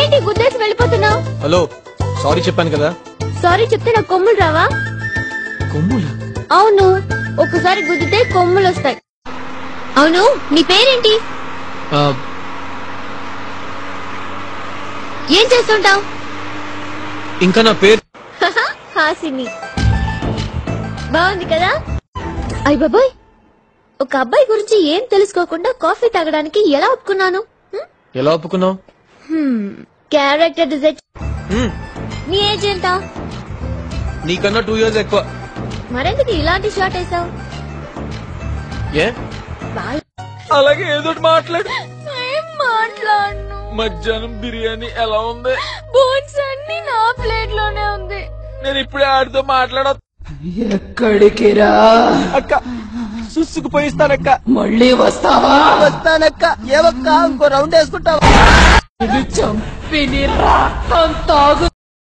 ఏంటి గుద్దేసి వెళ్ళిపోతున్నావు? హలో, సారీ చెప్పాను కదా. సారీ చెప్తే నాకు కొమ్ములు రావా? కొమ్ములా? అవును, ఒక్కసారి గుద్దితే కొమ్ములు వస్తాయి. అవును, నీ పేరేంటి? ఏం చేస్తుంటావు? ఇంకా నా పేరు హాసిని. బాగుంది కదా? అయ్ బాబాయ్, ఒక అబ్బాయి గురించి ఏం తెలుసుకోకుండా కాఫీ తాగడానికి ఎలా ఒప్పుకున్నాను? ఎలా ఒప్పుకున్నావు? Character design. నీ ఏజ్ ఎంత? నీకన్నా 2 years ఎక్కువ. మరెందుకు ఇలాంటి షార్ట్ వేసావు? ఏ అలాగే ఏదో మాట్లాడు. ఏం మాట్లాడను. మధ్యాహ్నం బిర్యానీ ఎలా ఉంది? బోన్స్ అన్ని నా ప్లేట్ లోనే ఉంది. నేను ఇప్పుడే ఆడితో మాట్లాడ. ఎక్కడికి రా అక్క, సుసుకుపోయిస్తానక్క. మళ్ళీ వస్తావా? వస్తానక్క. ఏవక్క ఇంకో రౌండ్ వేసుకుంటావా? ఇది చంపి నీ రక్తం తాగు.